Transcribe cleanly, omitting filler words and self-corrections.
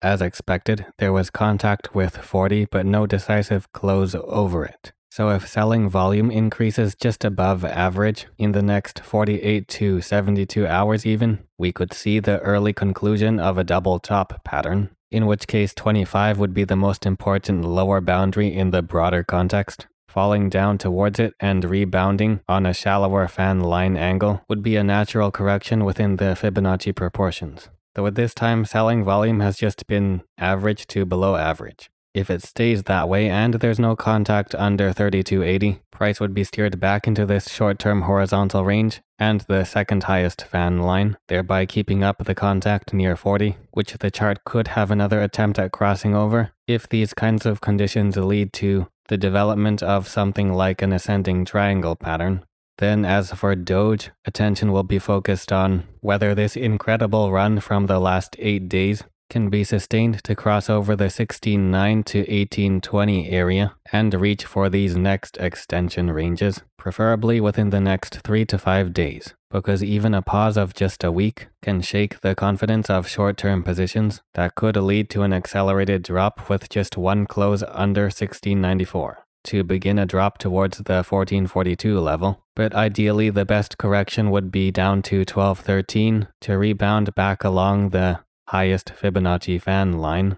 As expected, there was contact with 40 but no decisive close over it. So if selling volume increases just above average in the next 48 to 72 hours even, we could see the early conclusion of a double top pattern, in which case 25 would be the most important lower boundary in the broader context. Falling down towards it and rebounding on a shallower fan line angle would be a natural correction within the Fibonacci proportions. Though at this time, selling volume has just been average to below average. If it stays that way and there's no contact under 3280, price would be steered back into this short-term horizontal range and the second highest fan line, thereby keeping up the contact near 40, which the chart could have another attempt at crossing over if these kinds of conditions lead to the development of something like an ascending triangle pattern. Then as for Doge, attention will be focused on whether this incredible run from the last 8 days can be sustained to cross over the 16.9 to 18.20 area and reach for these next extension ranges, preferably within the next 3 to 5 days, because even a pause of just a week can shake the confidence of short-term positions that could lead to an accelerated drop with just one close under 16.94. To begin a drop towards the 1442 level, but ideally the best correction would be down to 1213 to rebound back along the highest Fibonacci fan line